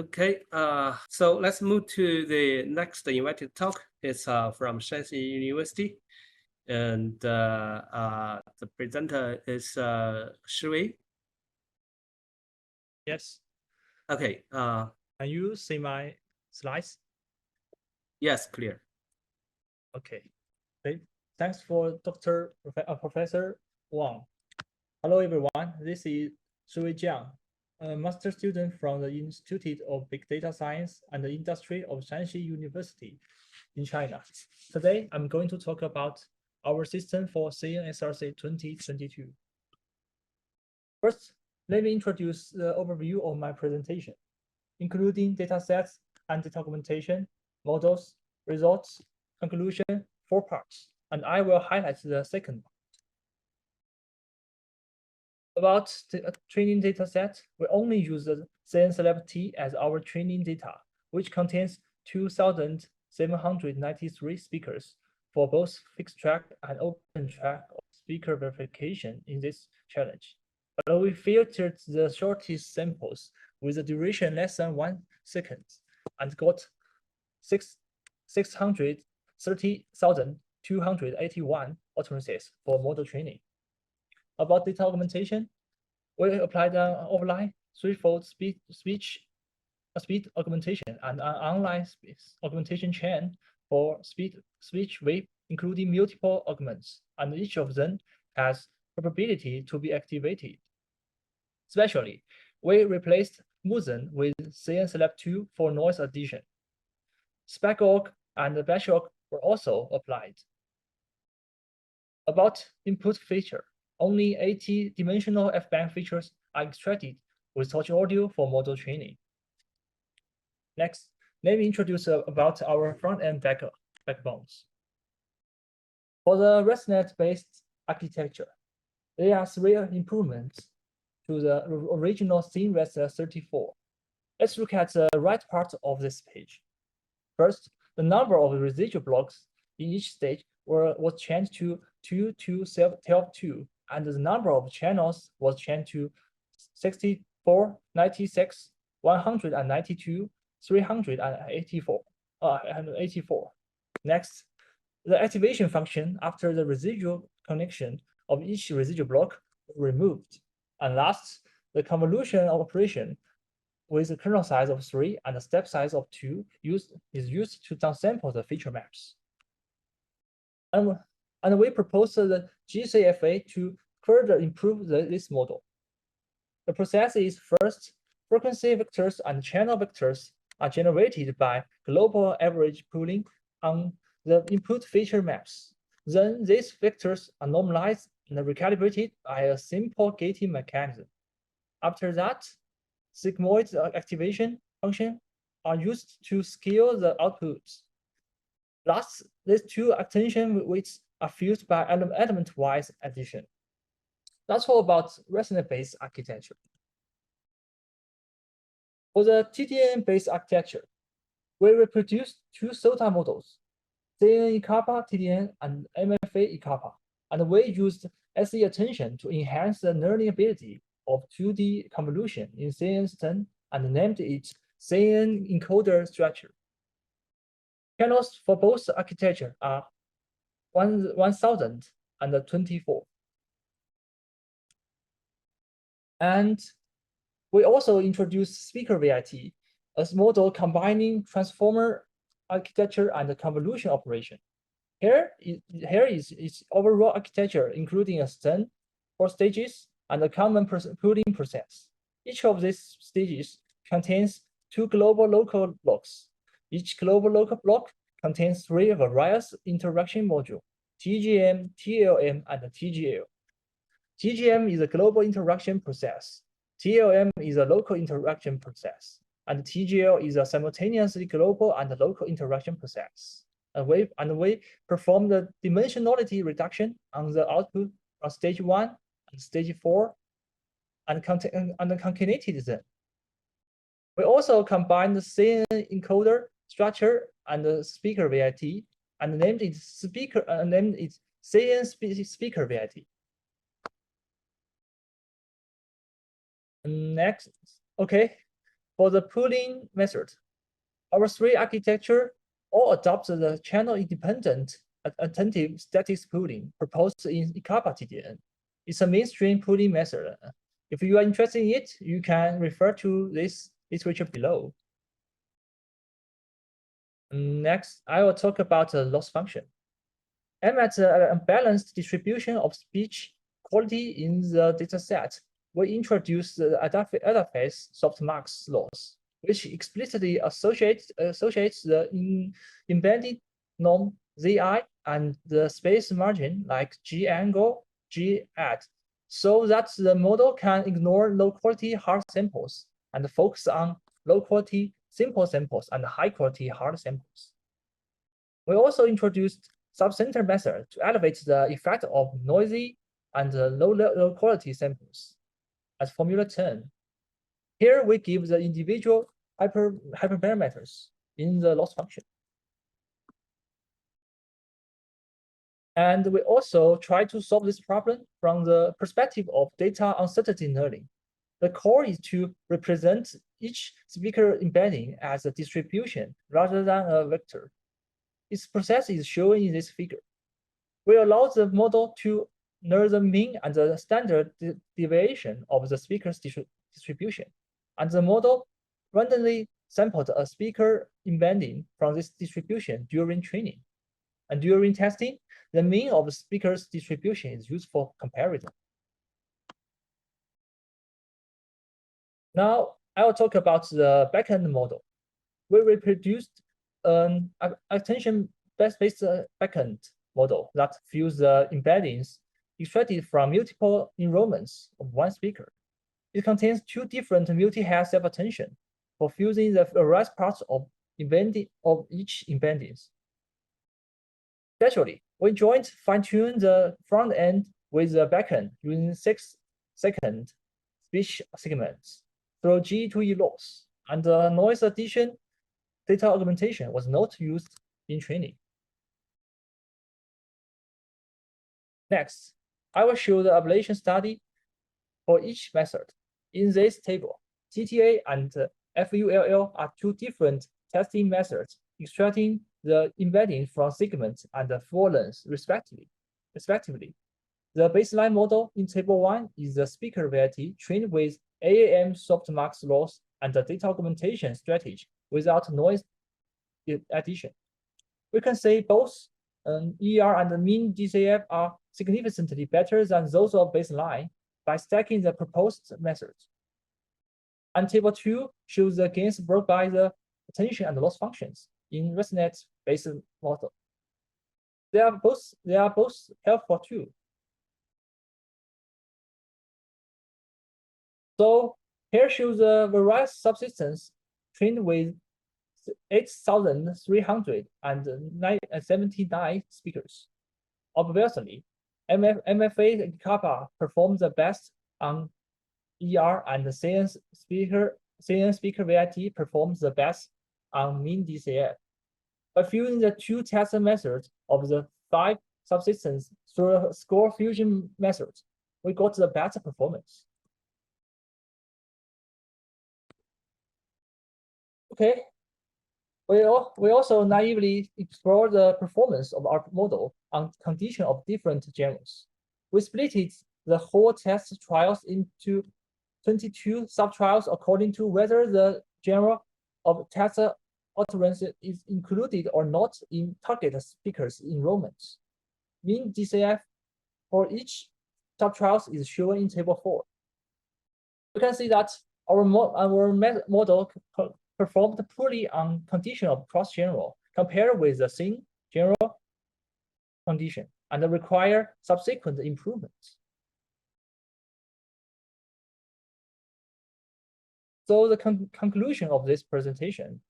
Okay, so let's move to the next invited talk. It's from Shanxi University, and the presenter is Shiwei. Yes. Okay. Can you see my slides? Yes, clear. Okay. Thanks for Professor Wang. Hello, everyone. This is Shiwei Jiang, a master student from the Institute of Big Data Science and the Industry of Shanxi University in China. Today, I'm going to talk about our system for CNSRC 2022. First, let me introduce the overview of my presentation, including datasets and data augmentation, models, results, conclusion, 4 parts, and I will highlight the second part. About the training dataset, we only use the CNCLab-T as our training data, which contains 2,793 speakers for both fixed track and open track of speaker verification in this challenge. But we filtered the shortest samples with a duration less than 1 second and got 630,281 utterances for model training. About data augmentation, we applied an offline threefold speed augmentation and an online augmentation chain for speech wave, including multiple augments, and each of them has probability to be activated. Especially, we replaced Musen with CNCLab2 for noise addition. SpecAug and BatchAug were also applied. About input feature, only 80-dimensional F-band features are extracted with touch audio for model training. Next, let me introduce about our front-end backbones. For the ResNet-based architecture, there are 3 improvements to the original SynRes34. Let's look at the right part of this page. First, the number of residual blocks in each stage was changed to 2 to 12, and the number of channels was changed to 64, 96, 192, 384, 84. Next, the activation function after the residual connection of each residual block was removed. And last, the convolution operation with a kernel size of 3 and a step size of 2 is used to downsample the feature maps. And we propose the GCFA to further improve this model. The process is first, frequency vectors and channel vectors are generated by global average pooling on the input feature maps. Then these vectors are normalized and recalibrated by a simple gating mechanism. After that, sigmoid activation functions are used to scale the outputs. Last, these 2 attention weights are fused by element-wise addition. That's all about ResNet-based architecture. For the TDN-based architecture, we reproduced 2 SOTA models, CNN-ICAPA TDN and MFA-ICAPA, and we used SE attention to enhance the learning ability of 2D convolution in CNN10 and named it CNN encoder structure. Channels for both architecture are 1,024. And we also introduced speaker VIT, a model combining transformer architecture and convolution operation. Here is its overall architecture, including a stem, 4 stages, and a common pooling process. Each of these stages contains 2 global local blocks. Each global local block contains 3 various interaction modules, TGM, TLM, and TGL. TGM is a global interaction process. TLM is a local interaction process. And TGL is a simultaneously global and local interaction process. And we perform the dimensionality reduction on the output from stage 1 and stage 4 and concatenated them. We also combined the CNN encoder structure and the speaker VIT and named it CNN speaker VIT. Next, okay. For the pooling method, our three architecture all adopt the channel-independent attentive statics pooling proposed in ICAPA TDN. It's a mainstream pooling method. If you are interested in it, you can refer to this literature below. Next, I will talk about the loss function. Aimed at a balanced distribution of speech quality in the dataset, we introduced the Adaphase softmax loss, which explicitly associates the embedded norm Zi and the space margin like G angle, G add, so that the model can ignore low quality hard samples and focus on low quality simple samples and high quality hard samples. We also introduced subcenter method to elevate the effect of noisy and low quality samples as formula 10. Here we give the individual hyperparameters in the loss function. And we also try to solve this problem from the perspective of data uncertainty learning. The core is to represent each speaker embedding as a distribution rather than a vector. Its process is shown in this figure. We allow the model to learn the mean and the standard deviation of the speaker's distribution, and the model randomly sampled a speaker embedding from this distribution during training. And during testing, the mean of the speaker's distribution is used for comparison. Now, I will talk about the backend model. We reproduced an attention-based backend model that fuse the embeddings extracted from multiple enrollments of one speaker. It contains two different multi-head self-attention for fusing the various parts of each embeddings. Naturally, we joint fine-tune the front end with the backend using 6-second speech segments through G2E loss, and the noise addition data augmentation was not used in training. Next, I will show the ablation study for each method. In this table, TTA and FULL are two different testing methods extracting the embedding from segments and the full length respectively. The baseline model in table 1 is the speaker variety trained with AAM softmax loss and the data augmentation strategy without noise addition. We can say both ER and the mean DCF are significantly better than those of baseline by stacking the proposed methods. And table 2 shows the gains brought by the attention and loss functions in ResNet-based model. They are both helpful too. So here shows the various subsystems trained with 8,379 speakers. Obviously, MFA kappa performs the best on ER, and the CNN speaker variety performs the best on mean DCF. By fusing the two test methods of the 5 subsystems through a score fusion method, we got the better performance. Okay, we also naively explore the performance of our model on condition of different genres. We split the whole test trials into 22 sub-trials according to whether the genre of test utterance is included or not in target speakers enrollments. Mean DCF for each sub-trials is shown in table 4. You can see that our model performed poorly on condition of cross-genre compared with the same genre condition and require subsequent improvements. So the conclusion of this presentation,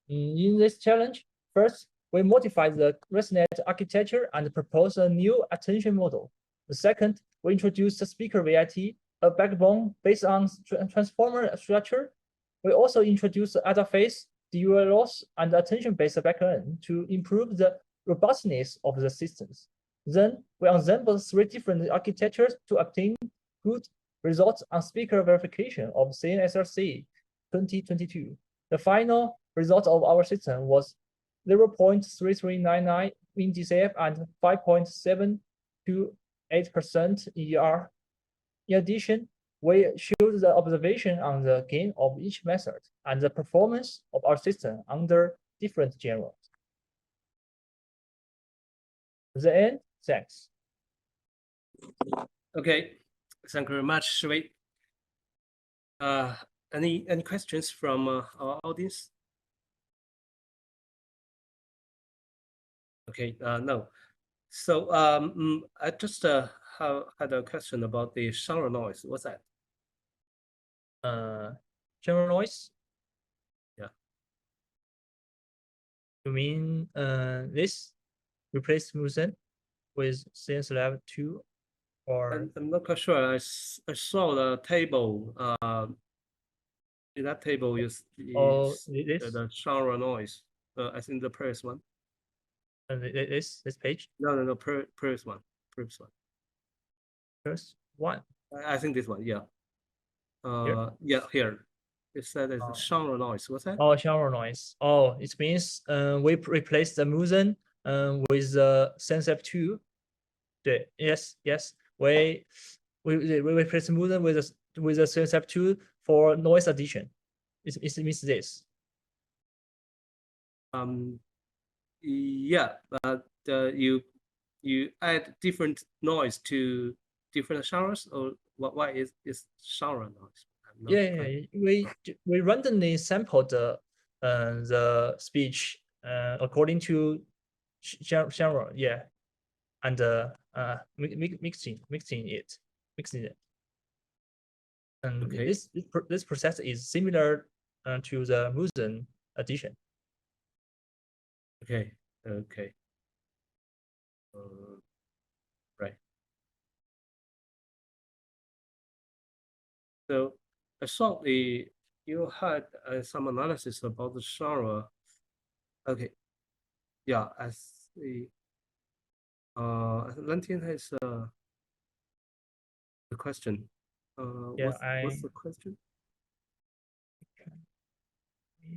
in this challenge, first, we modified the ResNet architecture and proposed a new attention model. The second, we introduced the speaker variety, a backbone based on transformer structure. We also introduced Adaphase, dual loss, and attention-based backend to improve the robustness of the systems. Then we assembled 3 different architectures to obtain good results on speaker verification of CNSRC 2022. The final result of our system was 0.3399 mean DCF and 5.728% ER. In addition, we showed the observation on the gain of each method and the performance of our system under different genres. The end. Thanks. Okay, thank you very much, Shiwei. Any questions from our audience? Okay, no. So I just had a question about the genre noise. What's that? General noise? Yeah. You mean this? Replace Musen with Science Lab 2? Or I'm not quite sure. I saw the table. In that table is this? the genre noise. I think the previous one. This page? No, previous one. Previous one. First one. I think this one, yeah. Here? Yeah, here. It said it's genre noise. What's that? Oh, genre noise. Oh, it means we replace the Musen with the Sensep 2. Yes. We replace Musen with the Sensep 2 for noise addition. It means this. Yeah, but you add different noise to different genres, or why is genre noise? Yeah, we randomly sample the speech according to genre, yeah, and mixing it. And Okay. this process is similar to the Musen addition. Okay. Right. So I saw you had some analysis about the genre. Okay. Yeah, I see. Lantien has a question. Yeah, what's the question?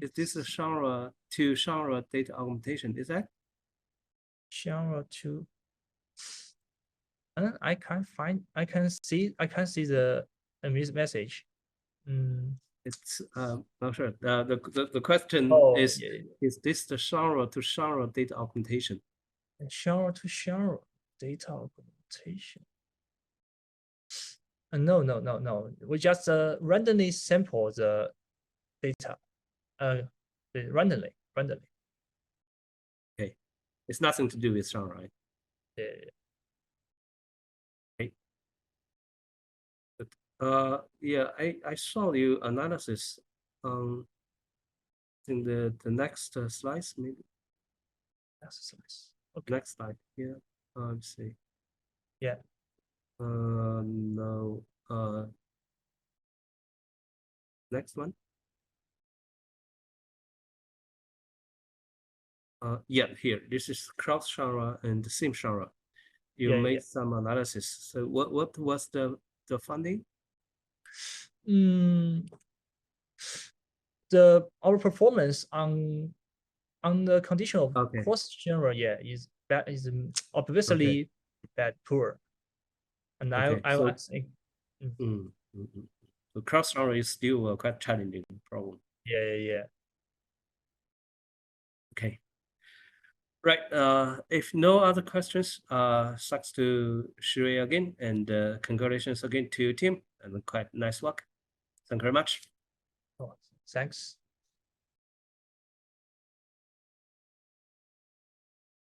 Is this a genre to genre data augmentation? Is that genre 2? And I can see the message. It's not sure. The question is yeah. Is this the genre to genre data augmentation? Genre to genre data augmentation. No. We just randomly sample the data. Randomly. Okay, it's nothing to do with genre, right? Yeah. Okay. But yeah, I saw you analysis in the next slides, maybe. Exercise. Okay. Next slide. Yeah. Let's see. Yeah. No. Next one. Yeah, here. This is cross genre and sim genre. You made some analysis. So what was the funding? Our performance on the condition of cross genre, is bad. Is obviously bad, poor. And I think. The cross genre is still a quite challenging problem. Yeah. Okay. Right. If no other questions, thanks to Shiwei again, and congratulations again to your team, and quite nice work. Thank you very much. Oh, thanks.